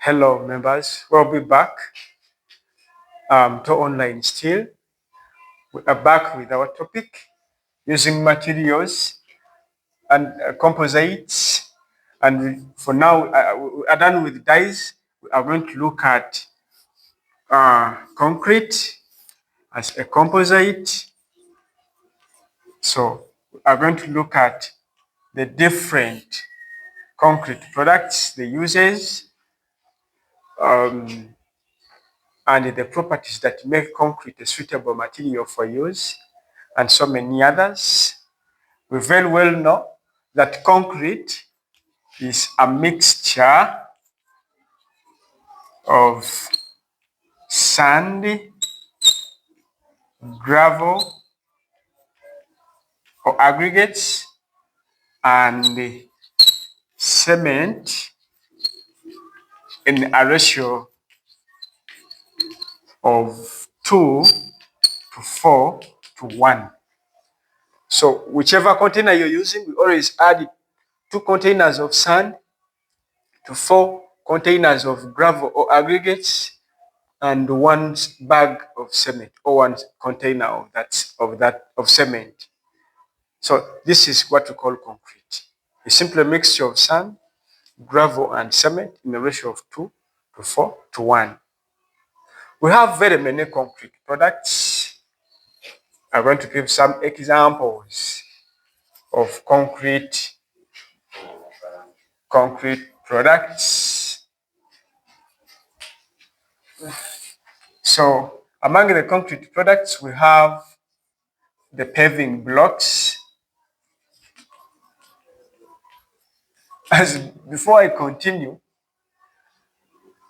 Hello, members. We'll be back to online still. We are back with our topic using materials and composites. And for now, we are done with dyes. We are going to look at concrete as a composite. So we are going to look at the different concrete products, the uses, and the properties that make concrete a suitable material for use, and so many others. We very well know that concrete is a mixture of sand, gravel, or aggregates, and cement in a ratio of 2 to 4 to 1. So whichever container you're using, we always add 2 containers of sand to 4 containers of gravel or aggregates and 1 bag of cement or 1 container of cement. So this is what we call concrete. A simple mixture of sand, gravel, and cement in a ratio of 2 to 4 to 1. We have very many concrete products. I'm going to give some examples of concrete products. So among the concrete products, we have the paving blocks. As before I continue,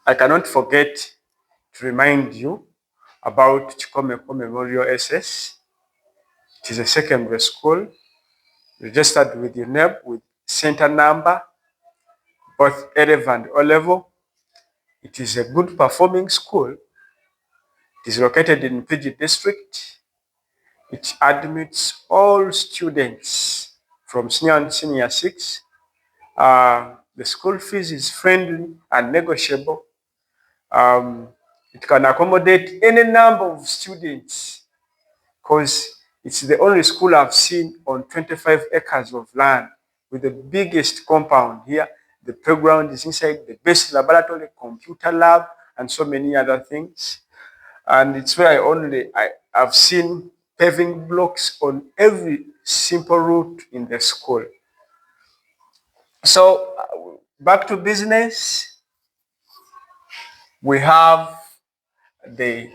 I cannot forget to remind you about Chikomeko Memorial SS. It is a secondary school registered with UNEP with center number, both A-level and O-level. It is a good performing school. It is located in PG district. It admits all students from senior and senior 6. The school fees is friendly and negotiable. It can accommodate any number of students because it's the only school I've seen on 25 acres of land with the biggest compound here. The playground is inside, the best laboratory, computer lab, and so many other things. And it's where I've seen paving blocks on every simple route in the school. So back to business. We have the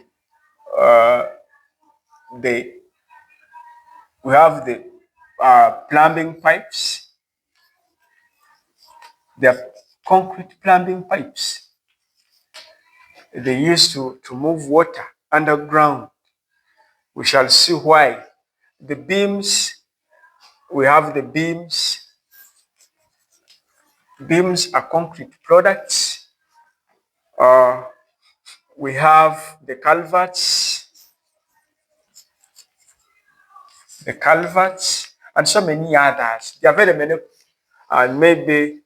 plumbing pipes. They're concrete plumbing pipes. They used to move water underground. We shall see why. The beams, we have the beams. Beams are concrete products. We have the culverts, and so many others. There are very many, and maybe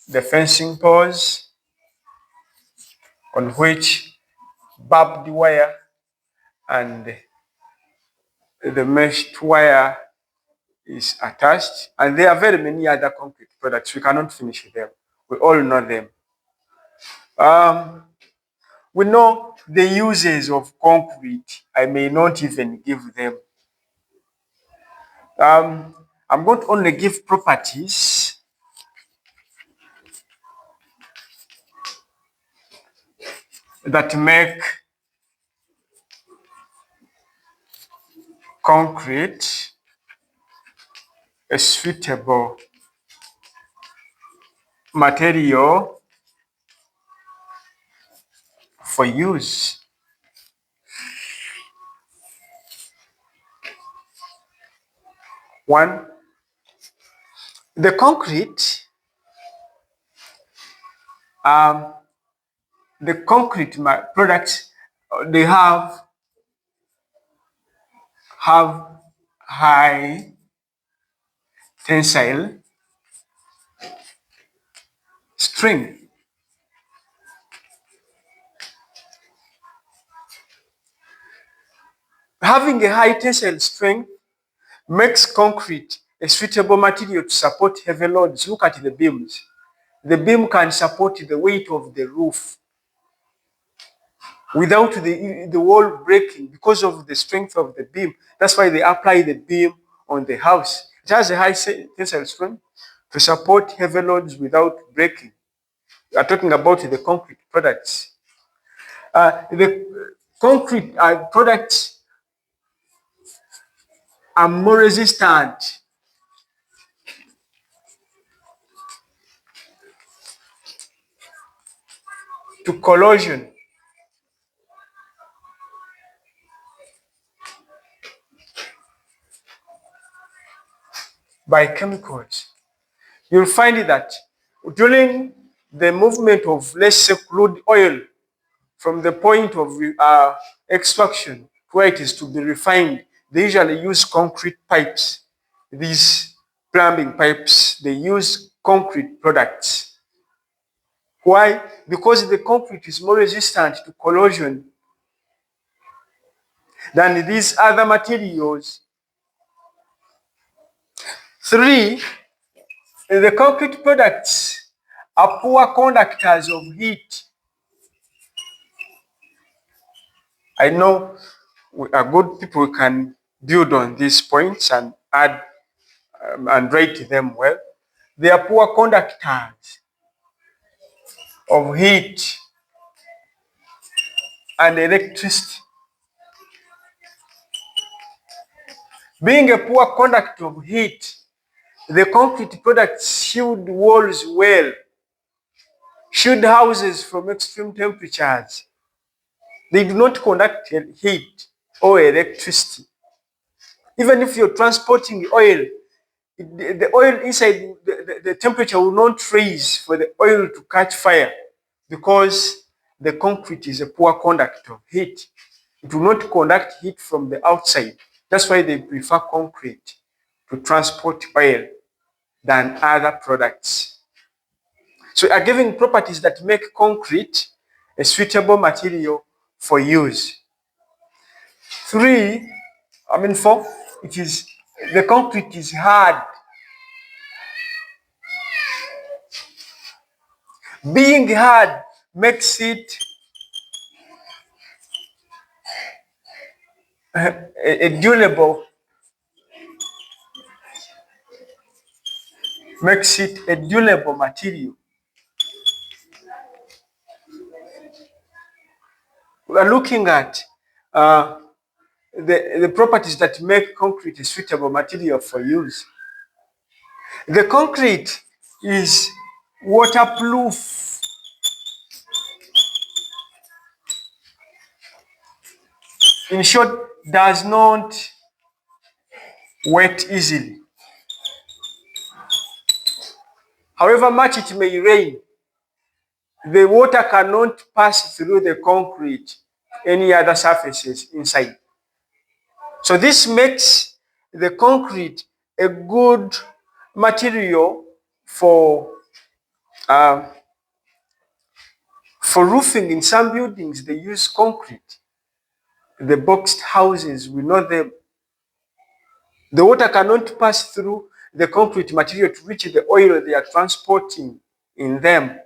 the fencing poles on which barbed wire and the meshed wire is attached. And there are very many other concrete products. We cannot finish them. We all know them. We know the uses of concrete. I may not even give them. I'm going to only give properties that make concrete a suitable material for use. One, the concrete products, they have high tensile strength. Having a high tensile strength makes concrete a suitable material to support heavy loads. Look at the beams. The beam can support the weight of the roof without the wall breaking because of the strength of the beam. That's why they apply the beam on the house. It has a high tensile strength to support heavy loads without breaking. We are talking about the concrete products. The concrete products are more resistant to corrosion by chemicals. You'll find that during the movement of, let's say, crude oil from the point of extraction where it is to be refined, they usually use concrete pipes. These plumbing pipes, they use concrete products. Why? Because the concrete is more resistant to corrosion than these other materials. 3, the concrete products are poor conductors of heat. I know we are good people who can build on these points and add and rate them well. They are poor conductors of heat and electricity. Being a poor conductor of heat, the concrete products shield walls well, shield houses from extreme temperatures. They do not conduct heat or electricity. Even if you're transporting oil, the oil inside, the temperature will not raise for the oil to catch fire because the concrete is a poor conductor of heat. It will not conduct heat from the outside. That's why they prefer concrete to transport oil than other products. So are giving properties that make concrete a suitable material for use. 4, it is the concrete is hard. Being hard makes it a durable, material. We are looking at the properties that make concrete a suitable material for use. The concrete is waterproof. In short, does not wet easily. However much it may rain, the water cannot pass through the concrete to any other surfaces inside. So this makes the concrete a good material for roofing. In some buildings, they use concrete. The boxed houses, we know them. The water cannot pass through the concrete material to reach the oil they are transporting in them.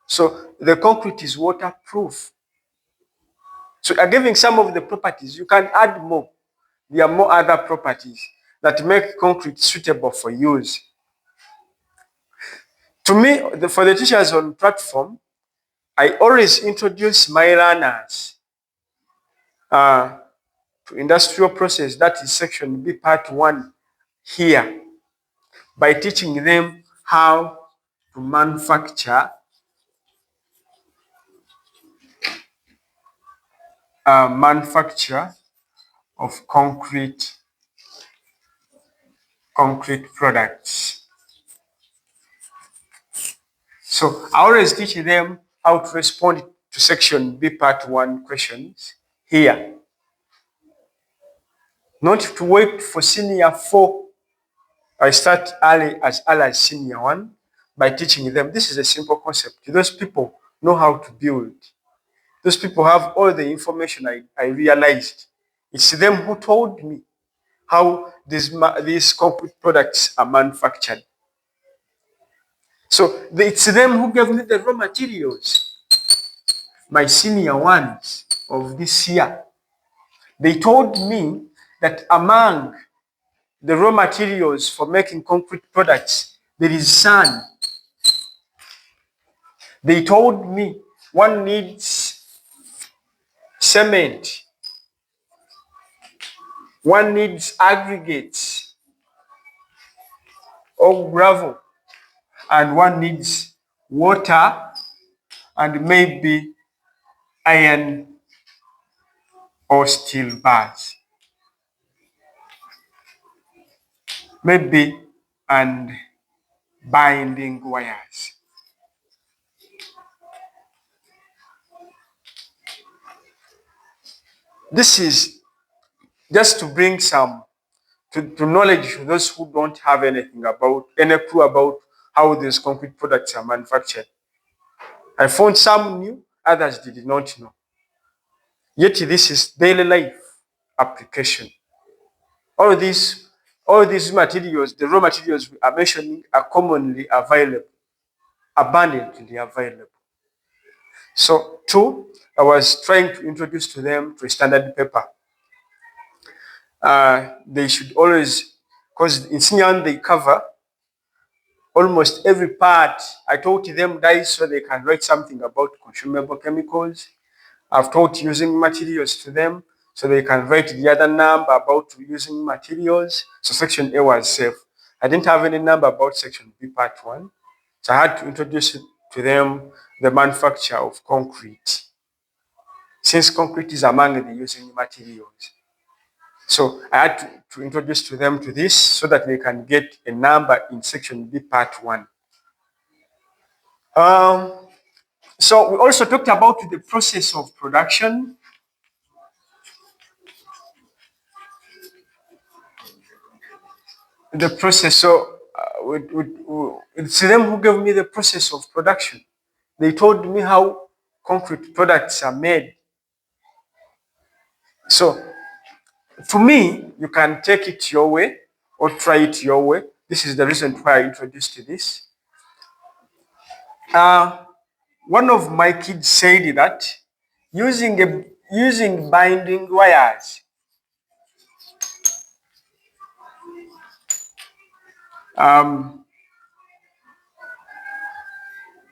So the concrete is waterproof. So I'm giving some of the properties. You can add more. There are more other properties that make concrete suitable for use. To me, for the teachers on platform, I always introduce my learners to industrial process, that is section B, part 1 here, by teaching them how to manufacture of concrete products. So I always teach them how to respond to section B, part 1 questions here. Not to wait for senior 4. I start early as senior 1 by teaching them. This is a simple concept. Those people know how to build. Those people have all the information I realized It's them who told me how these concrete products are manufactured. So it's them who gave me the raw materials, my senior ones of this year. They told me that among the raw materials for making concrete products, there is sand. They told me one needs cement, one needs aggregates or gravel, and one needs water and maybe iron or steel bars. Maybe and binding wires. This is just to bring some to knowledge to those who don't have any clue about how these concrete products are manufactured. I found some knew, others did not know. Yet this is daily life application. All these all these materials, the raw materials we are mentioning, are commonly available, abundantly available. So two, I was trying to introduce to them to a standard paper. They should always, because in Sinyan they cover almost every part. I taught them dice so they can write something about consumable chemicals. I've taught using materials to them so they can write the other number about using materials. So section A was safe. I didn't have any number about section B part 1. So I had to introduce to them the manufacture of concrete, since concrete is among the using materials. So I had to introduce to them to this so that they can get a number in section B part 1. So we also talked about the process of production. The process, so it's them who gave me the process of production. They told me how concrete products are made. So for me, you can take it your way or try it your way. This is the reason why I introduced this. One of my kids said that using binding wires,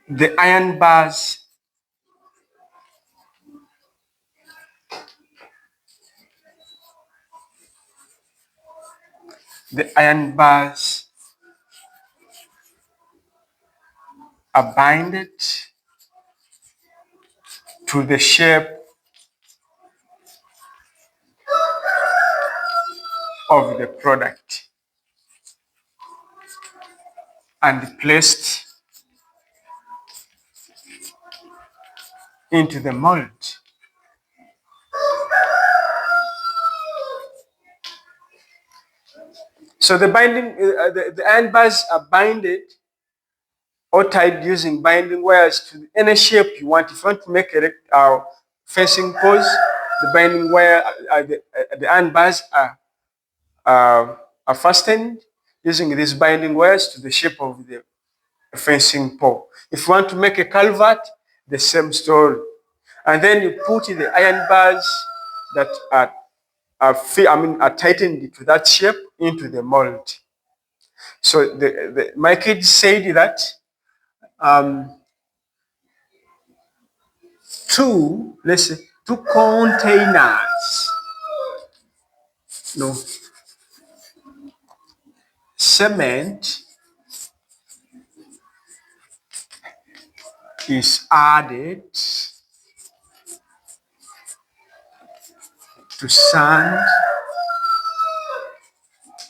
the iron bars, are binded to the shape of the product and placed into the mold. So the iron bars are binded or tied using binding wires to any shape you want. If you want to make a fencing post, the binding wire, the iron bars are fastened using these binding wires to the shape of the fencing pole. If you want to make a culvert, the same story. And then you put the iron bars that are tightened to that shape into the mold. So my kids said that two containers, no, cement is added to sand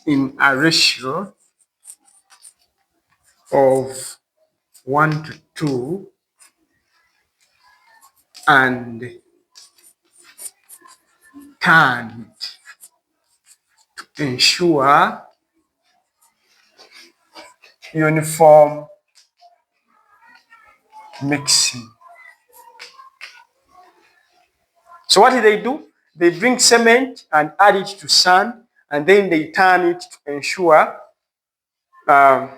in a ratio of 1 to 2 and turned to ensure uniform mixing. So what did they do? they bring cement and add it to sand, and then they turn it to ensure um,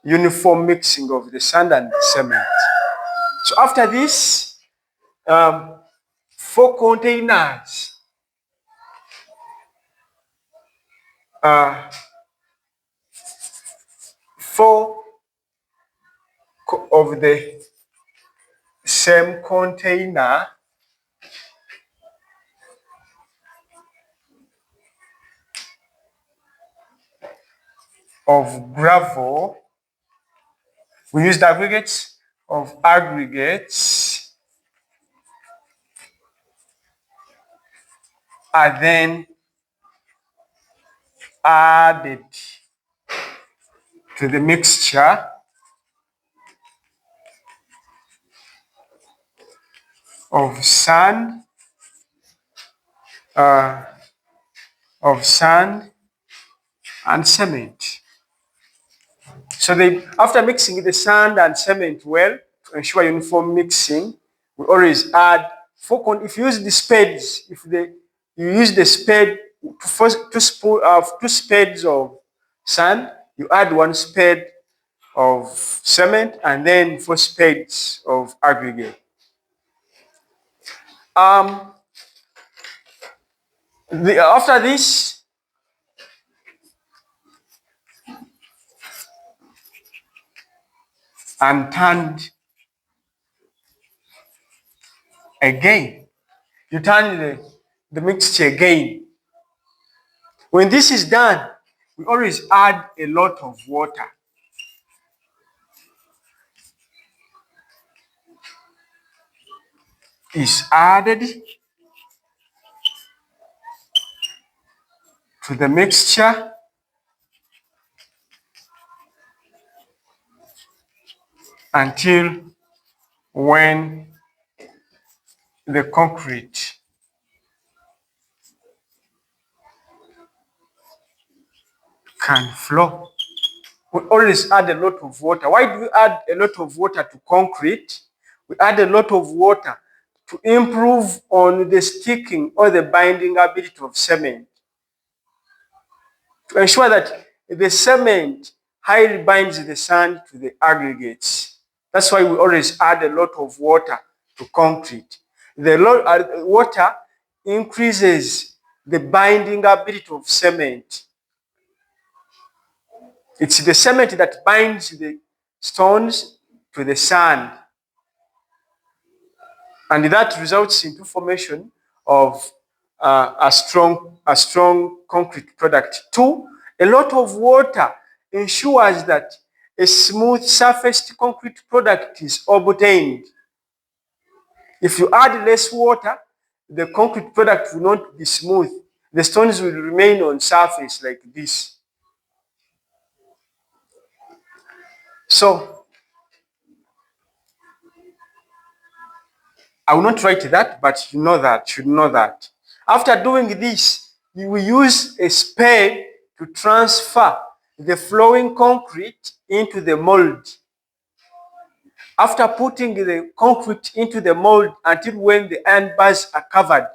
uniform mixing of the sand and the cement. So after this, 4 containers four of the same container of gravel. We used aggregates of aggregates are then added to the mixture of sand, uh, and cement. So after mixing the sand and cement well to ensure uniform mixing, we always add if you use the spades, you use the spade two spades of sand, you add 1 spade of cement and then 4 spades of aggregate. After this, and turned again. You turn the mixture again. When this is done, we always add a lot of water. Is added to the mixture until when the concrete can flow. We always add a lot of water. Why do we add a lot of water to concrete? We add a lot of water to improve on the sticking or the binding ability of cement, to ensure that the cement highly binds the sand to the aggregates. That's why we always add a lot of water to concrete. The water increases the binding ability of cement. It's the cement that binds the stones to the sand, and that results into formation of a strong concrete product. 2, a lot of water ensures that a smooth surfaced concrete product is obtained. If you add less water, the concrete product will not be smooth. The stones will remain on surface like this. So I will not write that, but you should know that. After doing this, you will use a spade to transfer the flowing concrete into the mold. After putting the concrete into the mold until when the iron bars are covered,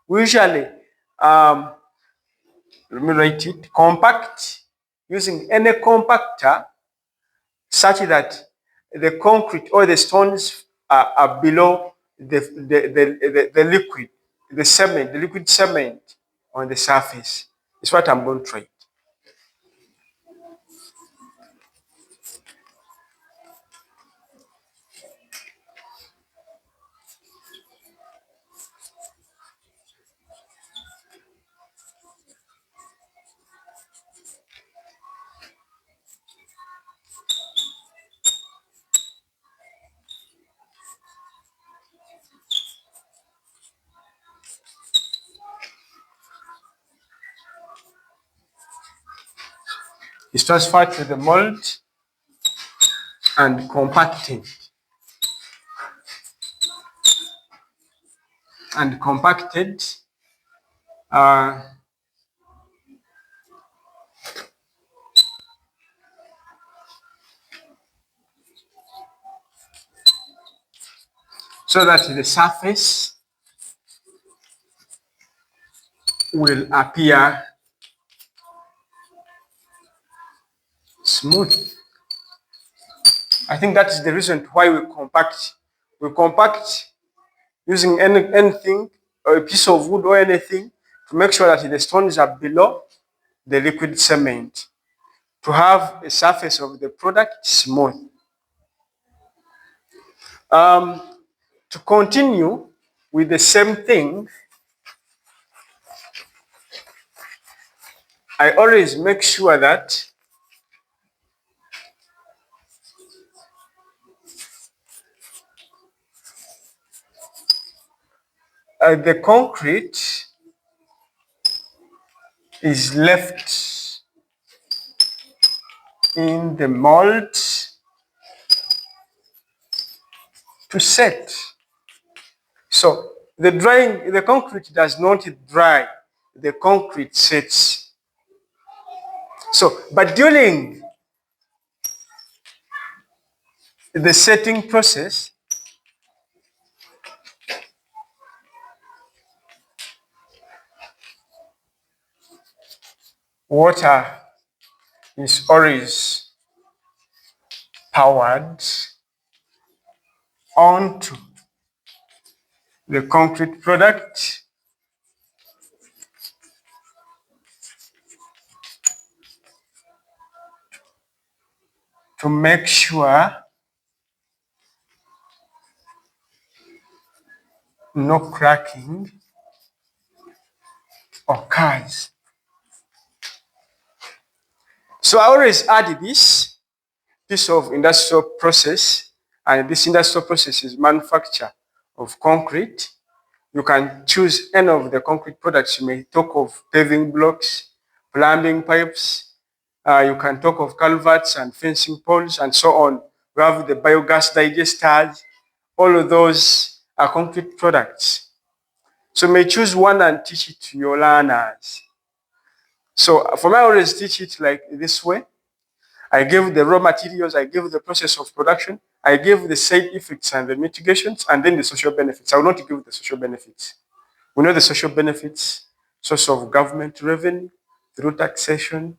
we usually, let me write it, compact, using any compactor such that the concrete or the stones are below the liquid, the liquid cement on the surface. It's what I'm going to try. It's transferred to the mold and compacted. Uh, so that the surface will appear smooth. I think that is the reason why we compact. We compact using anything, or a piece of wood or anything, to make sure that the stones are below the liquid cement, to have a surface of the product smooth. To continue with the same thing, I always make sure that the concrete is left in the mold to set. So the concrete does not dry, the concrete sets. So, but during the setting process, water is always powered onto the concrete product to make sure no cracking occurs. So I always add this piece of industrial process, and this industrial process is manufacture of concrete. You can choose any of the concrete products. You may talk of paving blocks, plumbing pipes. You can talk of culverts and fencing poles and so on. We have the biogas digesters. All of those are concrete products. So you may choose one and teach it to your learners. So for me, I always teach it like this way. I give the raw materials, I give the process of production, I give the side effects and the mitigations, and then the social benefits. I will not give the social benefits. We know the social benefits, source of government revenue through taxation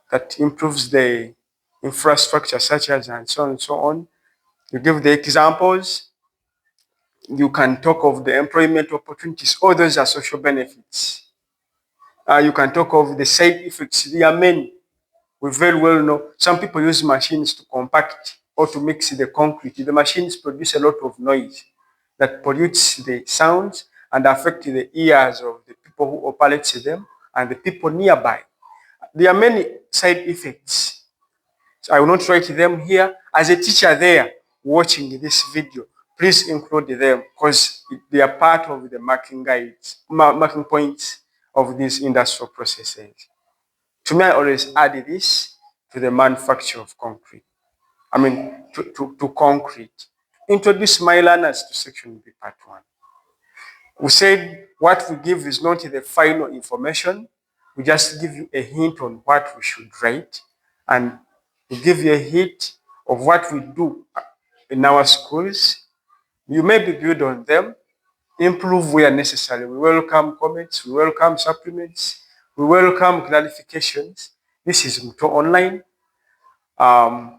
that improves the infrastructure such as and so on and so on. You give the examples. You can talk of the employment opportunities. All those are social benefits. You can talk of the side effects. There are many. We very well know some people use machines to compact or to mix the concrete. The machines produce a lot of noise that pollutes the sounds and affect the ears of the people who operate them and the people nearby. There are many side effects. So I will not write them here. As a teacher there watching this video, please include them because they are part of the marking guides, marking points of these industrial processes. To me, I always add this to the manufacture of concrete. To concrete. Introduce my learners to section B part 1. We said what we give is not the final information. We just give you a hint on what we should write, and we give you a hint of what we do in our schools. You maybe build on them, improve where necessary. We welcome comments, we welcome supplements, we welcome clarifications. This is Mto Online.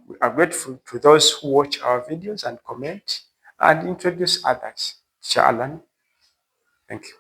We are grateful to those who watch our videos and comment and introduce others. Teacher Alan, thank you.